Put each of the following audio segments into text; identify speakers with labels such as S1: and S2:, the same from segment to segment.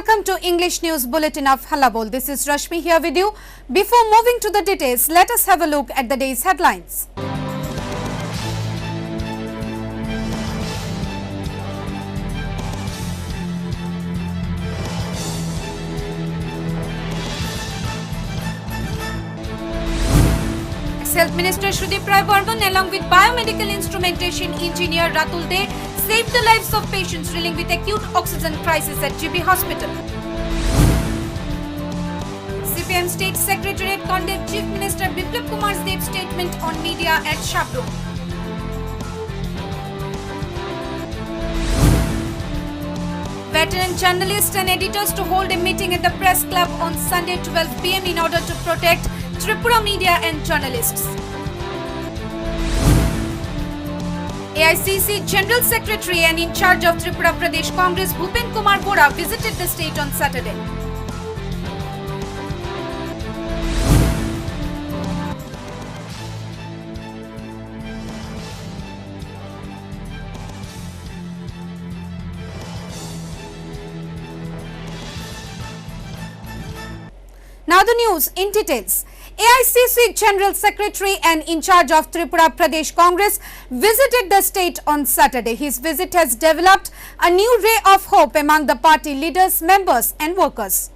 S1: Welcome to English News Bulletin of Halabol. This is Rashmi here with you. Before moving to the details, let us have a look at the day's headlines. Health Minister Shruti Burman along with biomedical instrumentation engineer Ratul De saved the lives of patients dealing with acute oxygen crisis at GB Hospital. CPM State Secretariat condemned Chief Minister Biplab Kumar Deb's statement on media at Shabru. Veteran journalists and editors to hold a meeting at the Press Club on Sunday 12 p.m. in order to protect Tripura media and journalists. AICC General Secretary and in charge of Tripura Pradesh Congress Bulletin Kumar Bora visited the state on Saturday. Now the news in details. AICC General Secretary and in charge of Tripura Pradesh Congress visited the state on Saturday. His visit has developed a new ray of hope among the party leaders, members and workers.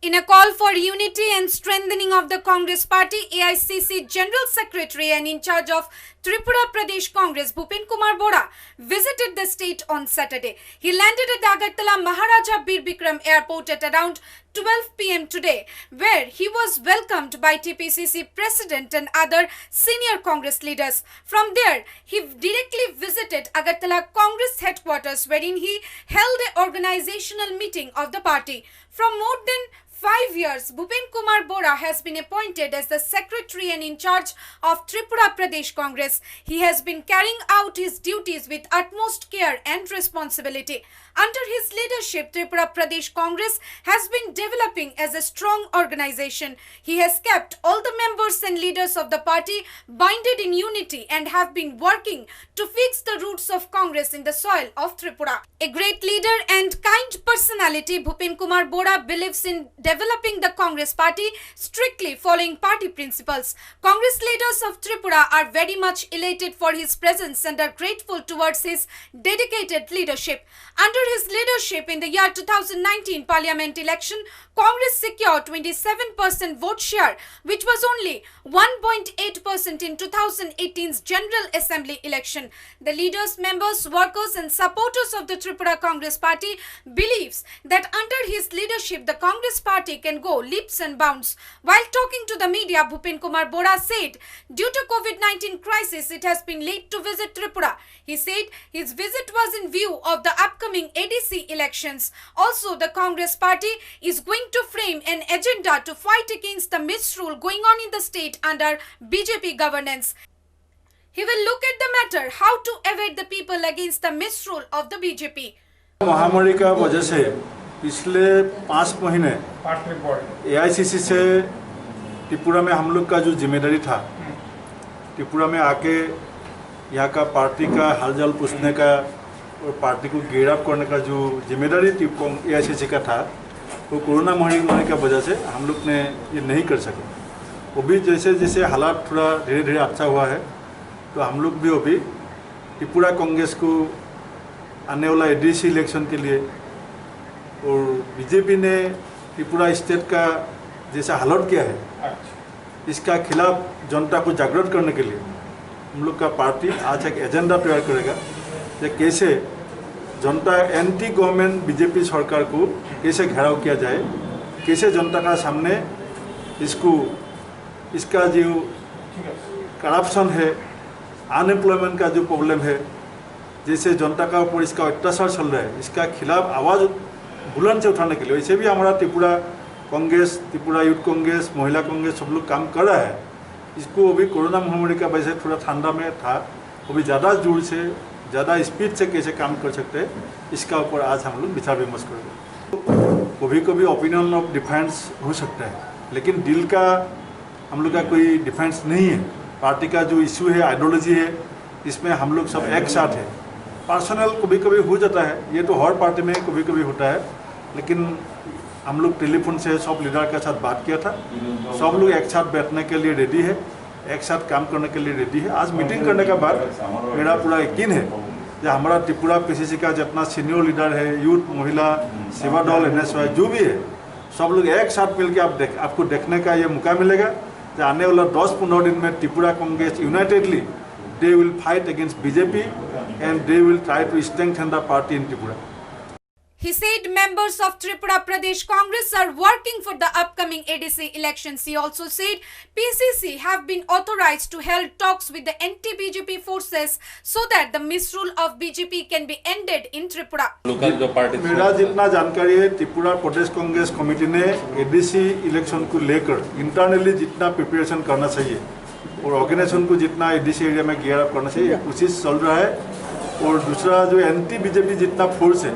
S1: In a call for unity and strengthening of the Congress party, AICC General Secretary and in charge of Tripura Pradesh Congress Bulletin Kumar Bora visited the state on Saturday. He landed at Agartala Maharaja Bir Bikram Airport at around 12 p.m. today, where he was welcomed by TPCC President and other senior Congress leaders. From there, he directly visited Agartala Congress headquarters, wherein he held an organizational meeting of the party. From more than 5 years, Bulletin Kumar Bora has been appointed as the Secretary and in charge of Tripura Pradesh Congress. He has been carrying out his duties with utmost care and responsibility. Under his leadership, Tripura Pradesh Congress has been developing as a strong organization. He has kept all the members and leaders of the party binded in unity and have been working to fix the roots of Congress in the soil of Tripura. A great leader and kind personality, Bulletin Kumar Bora believes in developing the Congress party strictly following party principles. Congress leaders of Tripura are very much elated for his presence and are grateful towards his dedicated leadership. Under his leadership in the year 2019 Parliament election, Congress secured 27% vote share, which was only 1.8% in 2018's General Assembly election. The leaders, members, workers and supporters of the Tripura Congress Party believes that under his leadership, the Congress Party can go leaps and bounds. While talking to the media, Bulletin Kumar Bora said, due to COVID-19 crisis, it has been late to visit Tripura. He said his visit was in view of the upcoming ADC elections. Also, the Congress Party is going to frame an agenda to fight against the misrule going on in the state under BJP governance. He will look at the matter how to evade the people against the misrule of the BJP.
S2: महामारी का वजह से पिछले 5 महीने AICC से त्रिपुरा में हम लोग का जो जिम्मेदारी था, त्रिपुरा में आके यहाँ का पार्टी का हालचाल पूछने का और पार्टी को गेट अप करने का जो जिम्मेदारी AICC का था, वो कोरोना महामारी की वजह से हम लोग ने ये नहीं कर सके। वो भी जैसे जैसे हालात थोड़ा धीरे धीरे अच्छा हुआ है, तो हम लोग भी अभी त्रिपुरा कांग्रेस को आने वाला ADC इलेक्शन के लिए और बीजेपी ने त्रिपुरा स्टेट का जैसा हालत किया है, इसका खिलाफ जनता को जागृत करने के लिए हम लोग का पार्टी आज एक एजेंडा तैयार करेगा कि कैसे जनता एंटी गवर्नमेंट बीजेपी सरकार को कैसे घेराव किया जाए, कैसे जनता का सामने इसका जो करप्शन है, अनएम्प्लॉयमेंट का जो प्रॉब्लम है, जैसे जनता का ऊपर इसका अत्याचार चल रहा है, इसका खिलाफ आवाज़ बुलंद से उठाने के लिए वैसे भी हमारा त्रिपुरा कांग्रेस, त्रिपुरा यूथ कांग्रेस, महिला कांग्रेस सब लोग काम कर रहा है। इसको अभी कोरोना महामारी का वजह से थोड़ा ठंडा में था, अभी ज़्यादा जोर से ज़्यादा स्पीड से कैसे काम कर सकते हैं, इसका ऊपर आज हम लोग विचार विमर्श करेंगे। कभी कभी ओपिनियन ऑफ डिफेंस हो सकता है, लेकिन दिल का हम लोग का कोई डिफेंस नहीं है। पार्टी का जो इशू है, आइडियोलॉजी है, इसमें हम लोग सब एक साथ है। पर्सनल कभी कभी हो जाता है, ये तो हर पार्टी में कभी कभी होता है, लेकिन हम लोग टेलीफोन से सब लीडर के साथ बात किया था। सब लोग एक साथ बैठने के लिए रेडी है, एक साथ काम करने के लिए रेडी है। आज मीटिंग करने के बाद मेरा पूरा यकीन है कि हमारा त्रिपुरा पीसीसी का जितना सीनियर लीडर है, यूथ, महिला, सेवा दल, NSY जो भी है, सब लोग एक साथ मिलकर आपको देखने का ये मौका मिलेगा कि आने वाला 10-15 दिन में Tripura Congress unitedly they will fight against BJP and they will try to strengthen the party in Tripura.
S1: He said members of Tripura Pradesh Congress are working for the upcoming ADC elections. He also said PCC have been authorized to hold talks with the anti-BJP forces so that the misrule of BJP can be ended in Tripura.
S2: मेरा जितना जानकारी है, त्रिपुरा प्रदेश Congress committee ने ADC election को लेकर internally जितना preparation करना चाहिए और ऑर्गेनाइजेशन को जितना ADC एरिया में गियर अप करना चाहिए, कोशिश चल रहा है। और दूसरा जो anti-BJP जितना फोर्स है,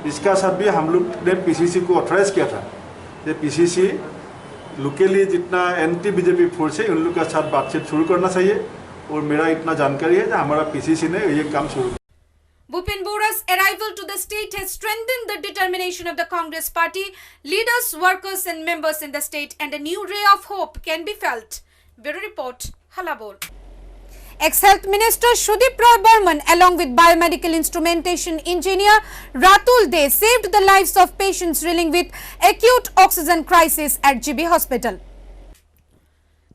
S2: इसका साथ भी हम लोग ने पीसीसी को ऑथराइज किया था कि पीसीसी लोकली जितना anti-BJP फोर्स है उन लोग के साथ बातचीत शुरू करना चाहिए। और मेरा इतना जानकारी है कि हमारा पीसीसी ने ये काम शुरू किया।
S1: Bhupen Bora's arrival to the state has strengthened the determination of the Congress party, leaders, workers and members in the state, and a new ray of hope can be felt. Bureau Report, Halabol. Ex-Health Minister Sudip Roy Burman along with biomedical instrumentation engineer Ratul De saved the lives of patients reeling with acute oxygen crisis at GB Hospital.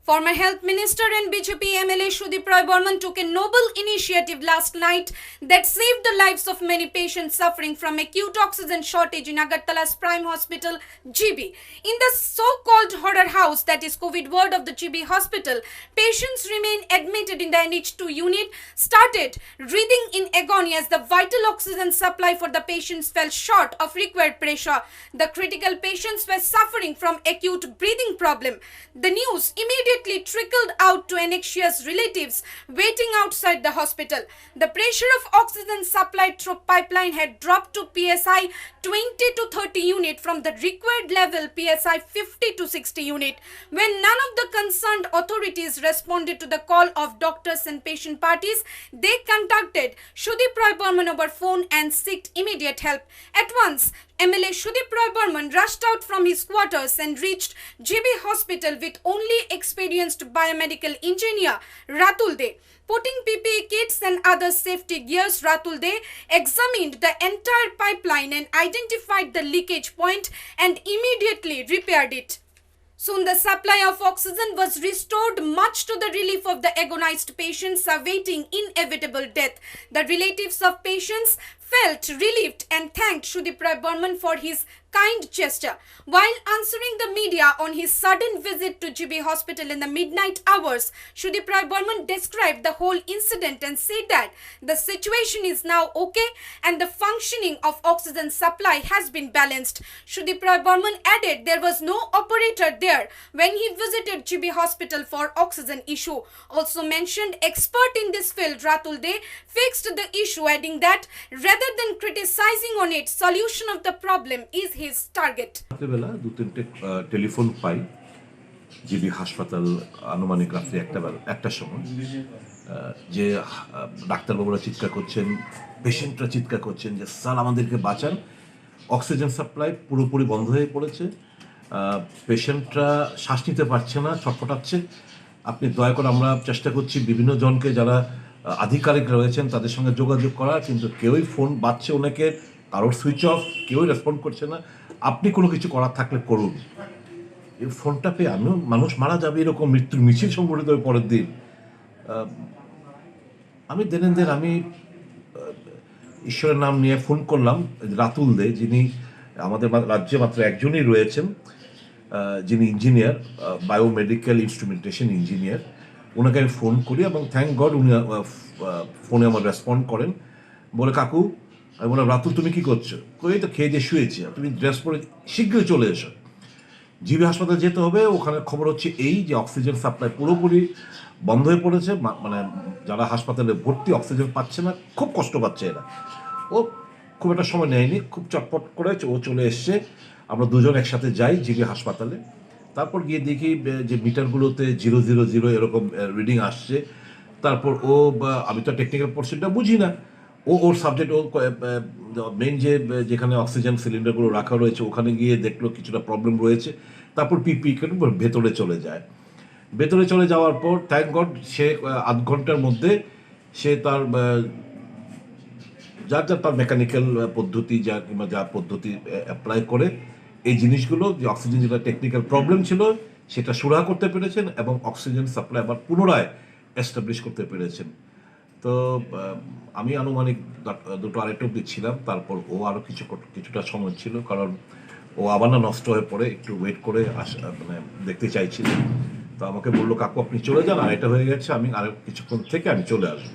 S1: Former Health Minister and BJP MLA Sudip Roy Burman took a noble initiative last night that saved the lives of many patients suffering from acute oxygen shortage in Agartala's Prime Hospital, GB. In the so-called horror house that is COVID ward of the GB Hospital, patients remain admitted in the NH2 unit, started breathing in agony as the vital oxygen supply for the patients fell short of required pressure. The critical patients were suffering from acute breathing problem. The news immediately trickled out to anxious relatives waiting outside the hospital. The pressure of oxygen supply through pipeline had dropped to PSI 20 to 30 unit from the required level PSI 50 to 60 unit. When none of the concerned authorities responded to the call of doctors and patient parties, they contacted Sudip Roy Burman over phone and sought immediate help. At once, MLA Sudip Roy Burman rushed out from his quarters and reached GB Hospital with only experienced biomedical engineer Ratul De. Putting PPE kits and other safety gears, Ratul De examined the entire pipeline and identified the leakage point and immediately repaired it. Soon the supply of oxygen was restored, much to the relief of the agonized patients awaiting inevitable death. The relatives of patients felt relieved and thanked Sudip Roy Burman for his kind gesture. While answering the media on his sudden visit to GB Hospital in the midnight hours, Sudip Roy Burman described the whole incident and said that the situation is now okay and the functioning of oxygen supply has been balanced. Sudip Roy Burman added there was no operator there when he visited GB Hospital for oxygen issue. Also mentioned expert in this field Ratul De fixed the issue, adding that rather than criticizing on it, solution of the problem is his target.
S3: বেলা দু তিনটে telephone পাই GB হাসপাতাল আনুমানিক রাত্রি একটার সময় যে ডাক্তারবাবুরা চিৎকার করছেন, পেশেন্টরা চিৎকার করছেন যে স্যার আমাদেরকে বাঁচান, অক্সিজেন সাপ্লাই পুরোপুরি বন্ধ হয়ে পড়েছে, পেশেন্টরা শ্বাস নিতে পারছে না, ছটফটাচ্ছে, আপনি দয়া করে আমরা চেষ্টা করছি বিভিন্ন জনকে যারা আধিকারিক রয়েছেন তাদের সঙ্গে যোগাযোগ করার, কিন্তু কেউই ফোন বাজছে, অনেকে কারোর সুইচ অফ, কেউই রেসপন্ড করছে না, আপনি কোনো কিছু করার থাকলে করুন। এই ফোনটা পেয়ে আমিও মানুষ মারা যাবে এরকম মৃত্যুর মিছিল সংগঠিত হয়ে পরের দিন আমি আমি ঈশ্বরের নাম নিয়ে ফোন করলাম রাতুল দে, যিনি আমাদের রাজ্যে মাত্র একজনই রয়েছেন যিনি ইঞ্জিনিয়ার, বায়োমেডিক্যাল ইনস্ট্রুমেন্টেশন ইঞ্জিনিয়ার। ওনাকে আমি ফোন করি এবং থ্যাংক গড উনি ফোনে আমার রেসপন্ড করেন, বলে কাকু, আমি বললাম রাতুল তুমি কী করছো? এই তো খেয়ে দিয়ে শুয়েছি, তুমি ড্রেস পরে শীঘ্রই চলে এসো, জিবি হাসপাতালে যেতে হবে। ওখানে খবর হচ্ছে এই যে অক্সিজেন সাপ্লাই পুরোপুরি বন্ধ হয়ে পড়েছে, মানে যারা হাসপাতালে ভর্তি অক্সিজেন পাচ্ছে না, খুব কষ্ট পাচ্ছে এরা। ও খুব একটা সময় নেয়নি, খুব চটপট করে ও চলে এসছে। আমরা দুজন একসাথে যাই জিবি হাসপাতালে, তারপর গিয়ে দেখি যে মিটারগুলোতে 000 এরকম রিডিং আসছে। তারপর আমি তো টেকনিক্যাল পোর্শনটা বুঝি না, ও ওর সাবজেক্ট ও মেন যেখানে অক্সিজেন সিলিন্ডারগুলো রাখা রয়েছে ওখানে গিয়ে দেখলো কিছুটা প্রবলেম রয়েছে, তারপর পিপি ভেতরে চলে যায়। ভেতরে চলে যাওয়ার পর থ্যাংক গড সে আধ ঘন্টার মধ্যে সে তার যার তার মেকানিক্যাল পদ্ধতি কিংবা যা পদ্ধতি অ্যাপ্লাই করে এই জিনিসগুলো, যে অক্সিজেন যেটা টেকনিক্যাল প্রবলেম ছিল সেটা সুরাহা করতে পেরেছেন এবং অক্সিজেন সাপ্লাই আবার পুনরায় এস্টাবলিশ করতে পেরেছেন। তো আমি আনুমানিক 2-2:30 অব্দি ছিলাম, তারপর ও আরও কিছুটা সময় ছিল, কারণ ও আবার না নষ্ট হয়ে পড়ে, একটু ওয়েট করে মানে দেখতে চাইছিল। তো আমাকে বললো কাকু আপনি চলে যান, আর এটা হয়ে গেছে, আমি আরও কিছুক্ষণ থেকে আমি চলে আসবো।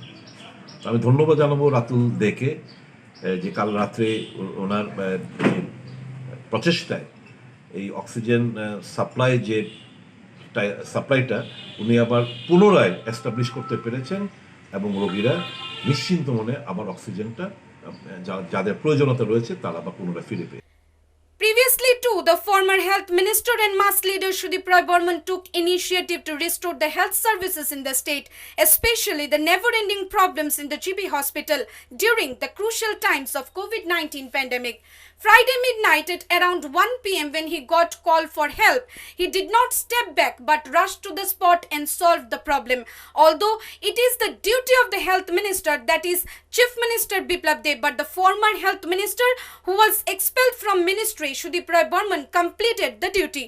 S3: তো আমি ধন্যবাদ জানাবো রাতুল দেকে, যে কাল রাত্রে ওনার প্রচেষ্টায় এই অক্সিজেন সাপ্লাইটা উনি আবার পুনরায় এস্টাবলিশ করতে পেরেছেন এবং রোগীরা নিশ্চিন্ত মনে আবার অক্সিজেনটা যাদের প্রয়োজনীয়তা রয়েছে তারা আবার পুনরায় ফিরে পেয়ে।
S1: Previously too, the former health minister and mass leader Shudip Roy Burman took initiative to restore the health services in the state, especially the never-ending problems in the GB hospital during the crucial times of COVID-19 pandemic. Friday midnight at around 1 p.m. when he got call for help, he did not step back but rushed to the spot and solved the problem. Although it is the duty of the health minister, that is Chief Minister Biplab Deb, but the former health minister who was expelled from ministry, Shudip Roy Burman, completed the duty.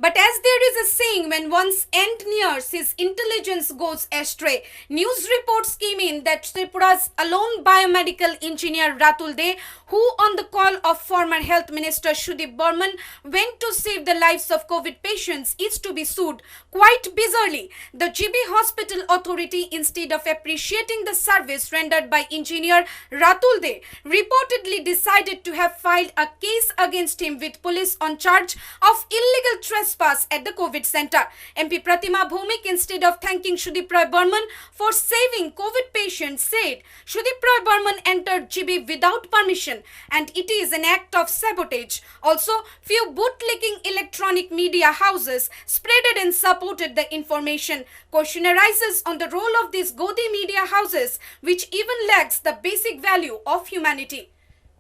S1: But as there is a saying, when one's end nears, his intelligence goes astray. News reports came in that Tripura's alone biomedical engineer Ratul De, who on the call of former health minister Shudip Burman went to save the lives of COVID patients, is to be sued. Quite bizarrely, the GB Hospital Authority, instead of appreciating the service rendered by engineer Ratul De, reportedly decided to have filed a case against him with police on charge of illegal trespass at the COVID center. MP Pratima Bhumik, instead of thanking Shudip Roy Burman for saving COVID patients, said Shudip Roy Burman entered GB without permission and it is an act of sabotage. Also, few bootlicking electronic media houses spreaded and supported the information. Question arises on the role of these Godi media houses, which even lacks the basic value of humanity.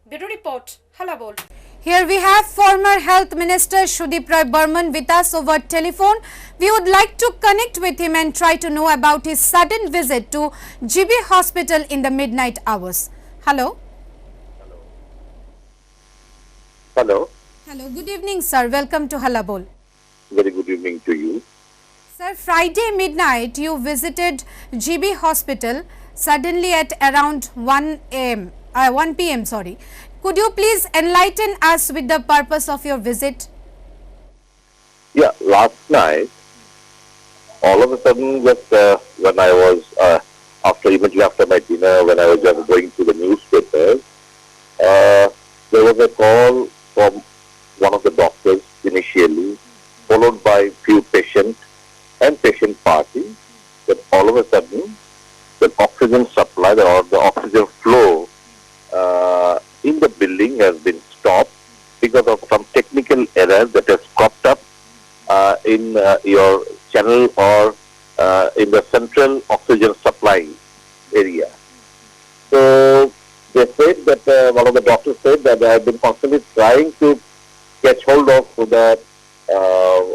S1: Bureau Report, Halabol. Here we have former Health Minister Shudip Roy Burman with us over telephone. We would like to connect with him and try to know about his sudden visit to GB Hospital in the midnight hours. Hello.
S4: Hello.
S1: Hello. Good evening, sir. Welcome to Halabol.
S4: Very good evening to you.
S1: Sir, Friday midnight you visited GB Hospital suddenly at around 1 p.m. Sorry. Could you please enlighten us with the purpose of your visit?
S4: Yeah, last night, all of a sudden, just when I was immediately after my dinner, when I was just going through the newspapers, there was a call from one of the doctors initially, followed by few patients and patient parties, that all of a sudden the oxygen supply or the oxygen flow in the building has been stopped because of some technical error that has cropped up in your channel or in the central oxygen supply area. So they said that one of the doctors said that they have been constantly trying to catch hold of the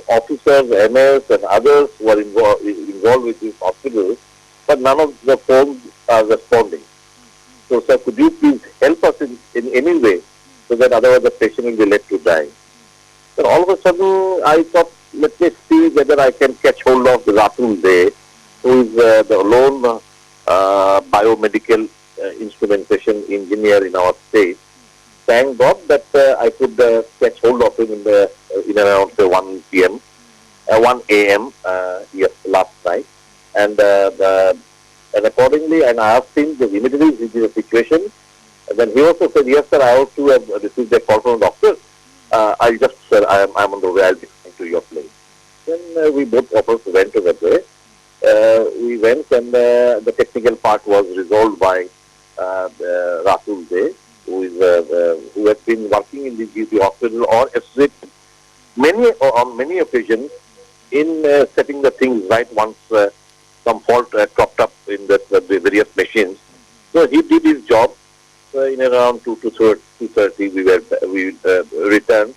S4: officers, MS and others who are involved with this hospital, but none of the phones are responding. So, sir, could you please help us in any way so that otherwise the patient will be left to die? So all of a sudden, I thought, let me see whether I can catch hold of Ratul De, who is the lone biomedical instrumentation engineer in our state. Thank God that I could catch hold of him in around say 1 p.m., 1 a.m. Yes, last night, and accordingly, and I asked him immediately this is the situation. And then he also said, yes, sir, I also have received a call from the doctor. I'll just, sir, I'm on the way. I'll be coming to your place. Then we both of us went over there. We went, and the technical part was resolved by Ratul De, who has been working in the GP hospital or assisted on many occasions in setting the things right once some fault cropped up in the various machines. So he did his job in around 2:30 we returned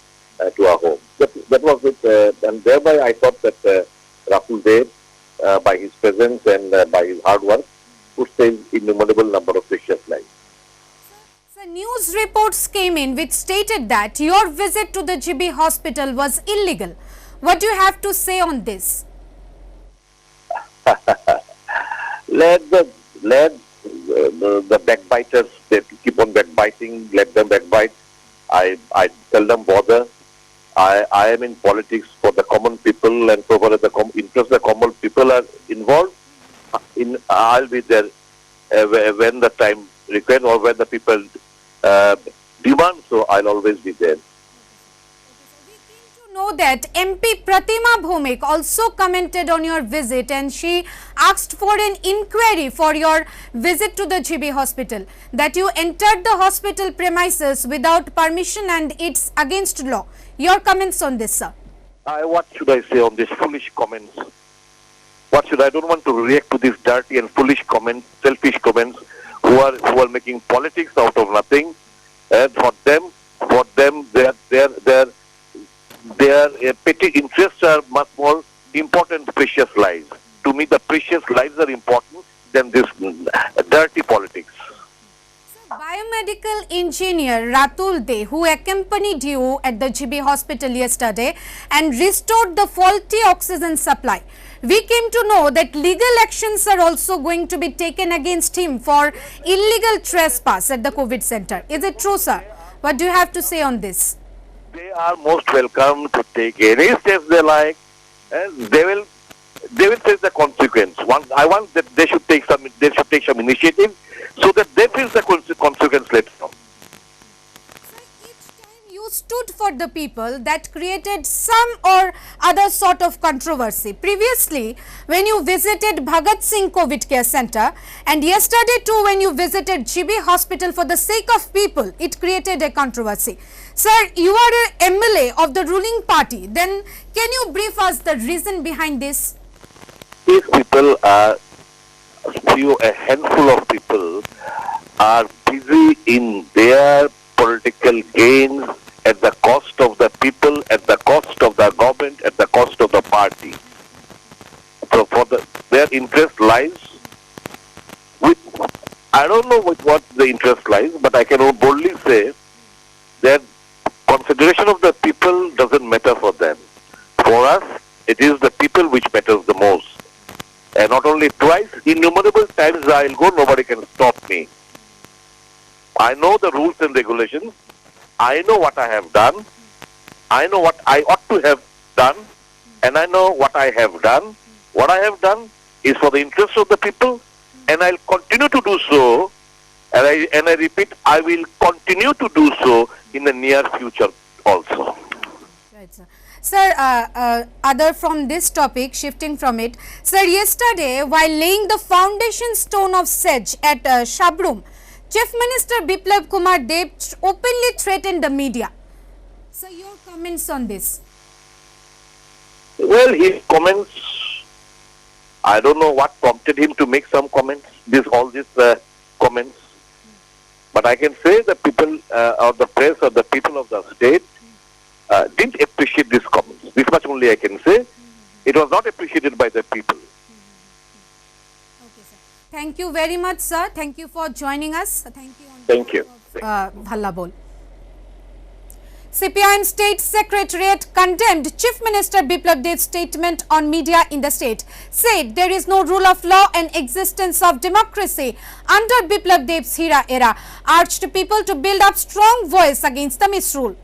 S4: to our home. That was it, and thereby I thought that Rahul Dev, by his presence and by his hard work, would save innumerable number of precious lives.
S1: So news reports came in which stated that your visit to the GB hospital was illegal. What do you have to say on this?
S4: Let the backbiters, they keep on backbiting, let them backbite. I seldom bother. I am in politics for the common people, and provided the interest of the common people are involved, I'll be there when the time required or when the people demand, so I'll always be there.
S1: Know that MP Pratima Bhomik also commented on your visit and she asked for an inquiry for your visit to the GB hospital, that you entered the hospital premises without permission and it's against law. Your comments on this, sir?
S4: What should I say on these foolish comments? I don't want to react to these dirty and foolish comments, selfish comments, who are making politics out of nothing. And for them, their petty interests are much more important, precious lives. To me, the precious lives are important than this dirty politics.
S1: So, biomedical engineer Ratul De, who accompanied you at the GB hospital yesterday and restored the faulty oxygen supply, we came to know that legal actions are also going to be taken against him for illegal trespass at the COVID center. Is it true, sir? What do you have to say on this?
S4: They are most welcome to take any steps they like, and they will face the consequence. I want that they should take some initiative so that they face the consequence later on.
S1: So each time you stood for the people, that created some or other sort of controversy. Previously, when you visited Bhagat Singh COVID Care Center, and yesterday too when you visited GB Hospital for the sake of people, it created a controversy. Sir, you are an MLA of the ruling party. Then can you brief us the reason behind this?
S4: These people are a handful of people are busy in their political gains at the cost of the people, at the cost of the government, at the cost of the party. So their interest lies with, I don't know with what the interest lies, but I can boldly say that consideration of the people doesn't matter for them. For us, it is the people which matters the most. And not only twice, innumerable times I will go, nobody can stop me. I know the rules and regulations. I know what I have done. I know what I ought to have done. And I know what I have done. What I have done is for the interest of the people. And I'll continue to do so. And I repeat, I will continue to do so in the near future also.
S1: Right, sir. Sir, other from this topic, shifting from it, sir, yesterday while laying the foundation stone of SEJ at Shabrum, Chief Minister Biplab Kumar Deb openly threatened the media. Sir, your comments on this?
S4: Well, his comments, I don't know what prompted him to make some comments, all these comments. But I can say the people or the press or the people of the state didn't appreciate these comments. This much only I can say. It was not appreciated by the people.
S1: Okay, sir. Thank you very much, sir. Thank you for joining us. Thank you.
S4: Thank you.
S1: Bhallabol. CPIM State Secretariat condemned Chief Minister Biplab Deb's statement on media in the state, said there is no rule of law and existence of democracy under Biplab Deb's Hira era, urged people to build up strong voice against the misrule.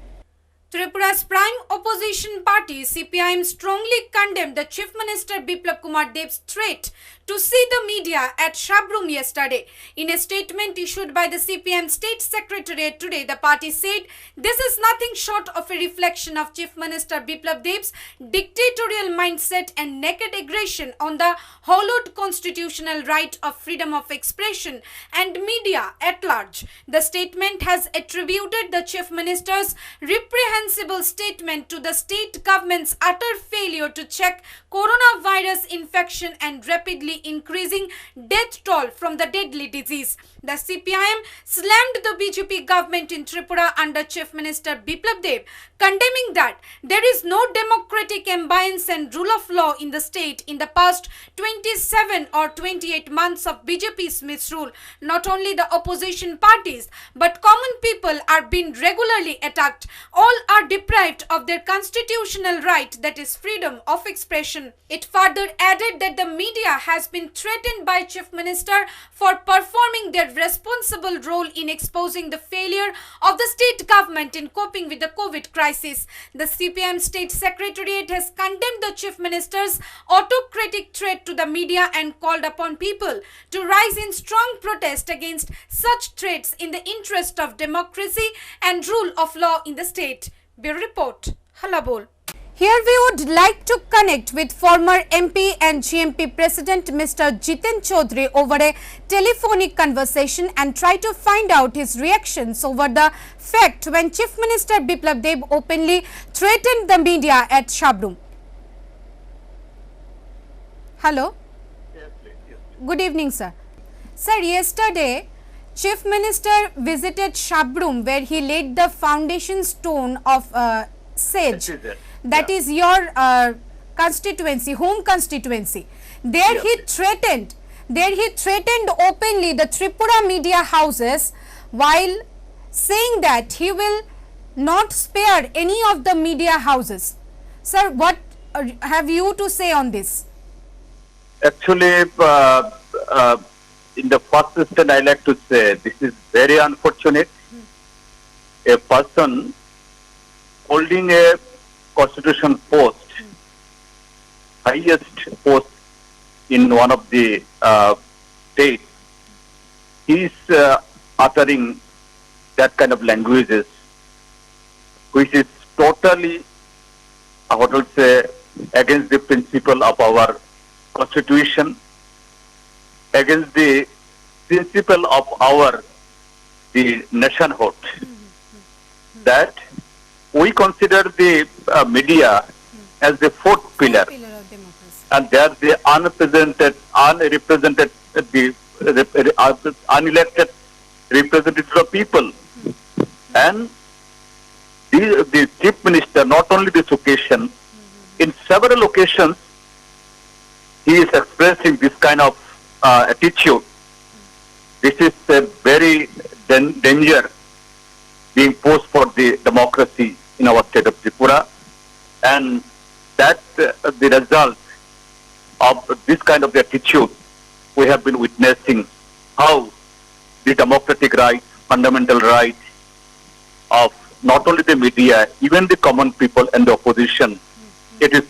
S1: Tripura's prime opposition party CPIM strongly condemned the Chief Minister Biplab Kumar Deb's threat to see the media at Shabrum yesterday. In a statement issued by the CPIM State Secretariat today, the party said this is nothing short of a reflection of Chief Minister Biplab Deb's dictatorial mindset and naked aggression on the hollowed constitutional right of freedom of expression and media at large. The statement has attributed the Chief Minister's reprehensible reprehensible statement to the state government's utter failure to check coronavirus infection and rapidly increasing death toll from the deadly disease. The CPIM slammed the BJP government in Tripura under Chief Minister Biplab Deb, condemning that there is no democratic ambience and rule of law in the state in the past 27 or 28 months of BJP's misrule. Not only the opposition parties but common people are being regularly attacked. All are deprived of their constitutional right, that is freedom of expression. It further added that the media has been threatened by Chief Minister for performing their responsible role in exposing the failure of the state government in coping with the COVID crisis. The CPM State Secretariat has condemned the Chief Minister's autocratic threat to the media and called upon people to rise in strong protest against such threats in the interest of democracy and rule of law in the state. Bureau Report, Halabol. Here we would like to connect with former MP and GMP President Mr. Jiten Chaudhary over a telephonic conversation and try to find out his reactions over the fact when Chief Minister Biplab Deb openly threatened the media at Shabrum. Hello?
S4: Yes, please. Yes.
S1: Good evening, sir. Sir, yesterday Chief Minister visited Shabrum where he laid the foundation stone of SAGE. That is your constituency, home constituency. There he threatened openly the Tripura media houses while saying that he will not spare any of the media houses. Sir, what have you to say on this?
S5: Actually, in the first instance, I like to say this is very unfortunate. A person holding a constitution post, highest post in one of the states, he is uttering that kind of languages, which is totally, I would say, against the principle of our constitution, against the principle of the nationhood, that we consider the media as the fourth pillar, and they are the unrepresented unelected representatives of people. And the Chief Minister, not only this occasion, in several occasions, he is expressing this kind of attitude. This is a very danger being posed for the democracy in our state of Tripura, and that's the result of this kind of attitude. We have been witnessing how the democratic rights, fundamental rights of not only the media, even the common people and the opposition, it is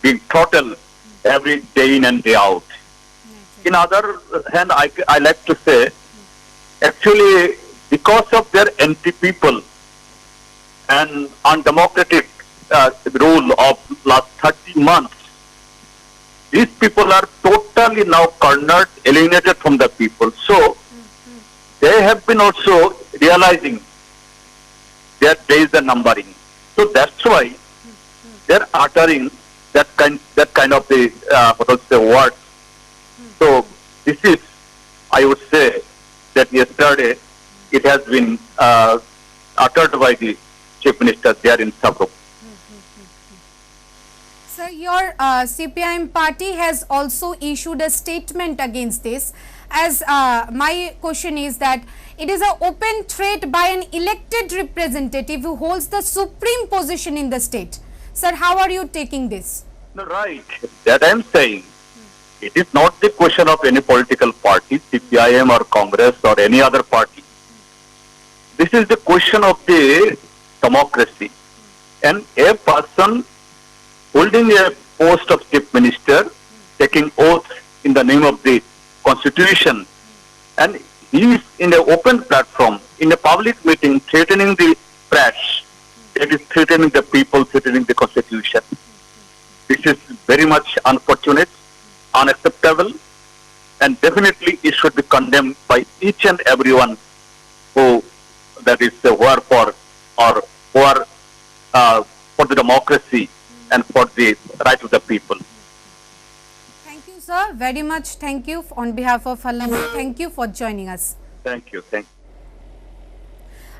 S5: being throttled every day in and day out. In other hand, I like to say, actually, because of their anti-people and undemocratic rule of last 30 months, these people are totally now cornered, alienated from the people. So, they have been also realizing that there is a numbering. So that's why they're uttering that kind of the words. So this is, I would say, that yesterday it has been uttered by the Chief Minister there in Sabro.
S1: Sir, your CPIM party has also issued a statement against this. As my question is that it is an open threat by an elected representative who holds the supreme position in the state. Sir, how are you taking this?
S5: No, right. That I am saying. It is not the question of any political party, CPIM or Congress or any other party. This is the question of the democracy. And a person holding a post of Chief Minister, taking oath in the name of the Constitution, and he is in an open platform, in a public meeting, threatening the press, it is threatening the people, threatening the Constitution. This is very much unfortunate, unacceptable, and definitely it should be condemned by each and everyone who are for or who are for the democracy and for the right of the people.
S1: Thank you, sir. Very much. Thank you on behalf of Hallam. Thank you for joining us.
S5: Thank you. Thank you.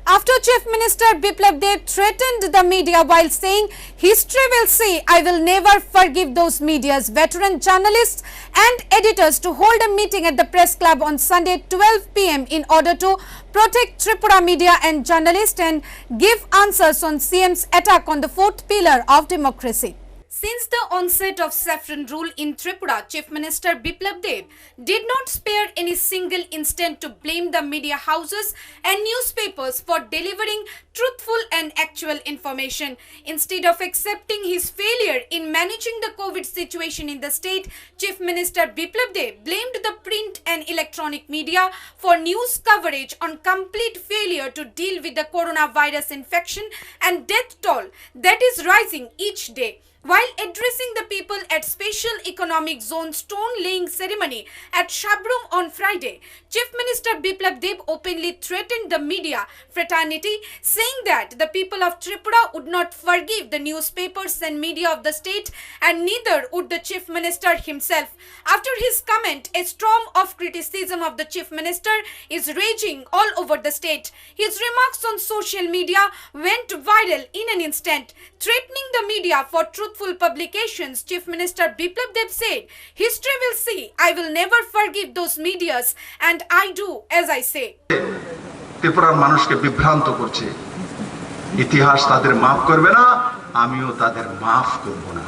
S1: After Chief Minister Biplab Deb threatened the media while saying, "History will see, I will never forgive those media's veteran journalists and editors to hold a meeting at the press club on Sunday 12 p.m. in order to protect Tripura media and journalists and give answers on CM's attack on the fourth pillar of democracy." Since the onset of saffron rule in Tripura, Chief Minister Biplab Deb did not spare any single instant to blame the media houses and newspapers for delivering truthful and actual information. Instead of accepting his failure in managing the COVID situation in the state, Chief Minister Biplab Deb blamed the print and electronic media for news coverage on complete failure to deal with the coronavirus infection and death toll that is rising each day. While addressing the people at Special Economic Zone stone laying ceremony at Shabrum on Friday, Chief Minister Biplab Deb openly threatened the media fraternity, saying that the people of Tripura would not forgive the newspapers and media of the state, and neither would the Chief Minister himself. After his comment, a storm of criticism of the Chief Minister is raging all over the state. His remarks on social media went viral in an instant. Threatening the media for truthful publications, Chief Minister Biplab Deb said, "History will see, I will never forgive those medias, and I do as I say."
S6: ত্রিপুরার মানুষকে বিভ্রান্ত করছে, ইতিহাস তাদের মাফ করবে না, আমিও তাদের মাফ করব না।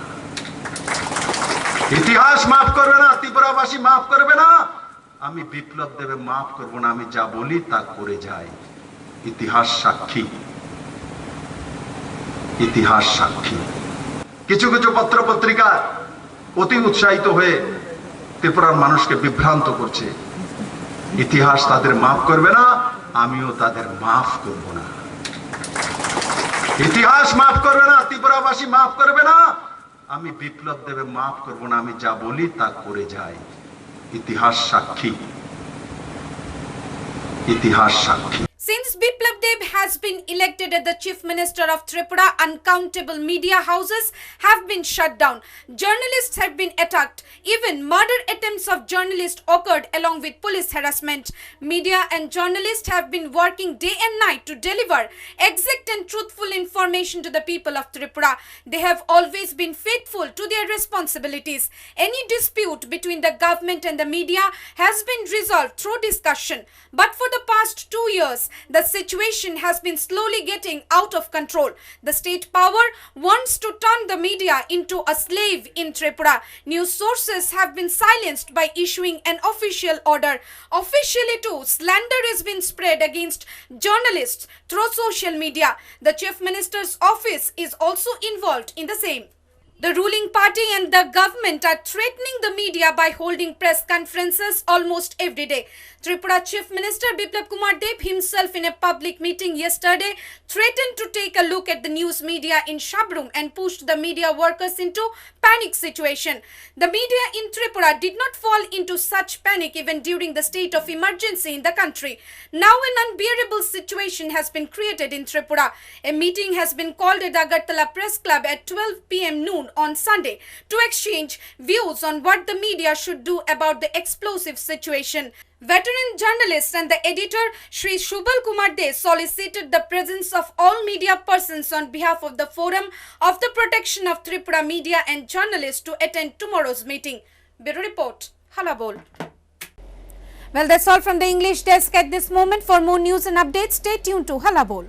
S6: ইতিহাস মাফ করবে না, ত্রিপুরাবাসী মাফ করবে না, আমি বিপ্লব দেবে মাফ করব না। আমি যা বলি তা করে যাই। ইতিহাস সাক্ষী, ইতিহাস সাক্ষী। কিছু কিছু পত্র পত্রিকা অতি উৎসাহিত হয়ে ত্রিপুরার মানুষকে বিভ্রান্ত করছে, ইতিহাস তাদের মাফ করবে না, আমিও তাদের মাফ করব না। ইতিহাস মাফ করবে না, ত্রিপুরাবাসী মাফ করবে না, আমি বিপ্লব দেবে মাফ করব না। আমি যা বলি তা করে যাই। ইতিহাস সাক্ষী, ইতিহাস সাক্ষী।
S1: Since Biplab Deb has been elected as the Chief Minister of Tripura, uncountable media houses have been shut down. Journalists have been attacked. Even murder attempts of journalists occurred along with police harassment. Media and journalists have been working day and night to deliver exact and truthful information to the people of Tripura. They have always been faithful to their responsibilities. Any dispute between the government and the media has been resolved through discussion. But for the past 2 years, the situation has been slowly getting out of control. The state power wants to turn the media into a slave in Tripura. News sources have been silenced by issuing an official order. Officially too, slander has been spread against journalists through social media. The Chief Minister's office is also involved in the same. The ruling party and the government are threatening the media by holding press conferences almost every day. Tripura Chief Minister Biplab Kumar Deb himself in a public meeting yesterday threatened to take a look at the news media in Shabrum and pushed the media workers into panic situation. The media in Tripura did not fall into such panic even during the state of emergency in the country. Now an unbearable situation has been created in Tripura. A meeting has been called at Agartala Press Club at 12 p.m. noon on Sunday to exchange views on what the media should do about the explosive situation. Veteran journalist and the editor Shri Shubal Kumar De solicited the presence of all media persons on behalf of the Forum of the Protection of Tripura Media and Journalists to attend tomorrow's meeting. Bureau Report, Halabol. Well, that's all from the English desk at this moment. For more news and updates, stay tuned to Halabol.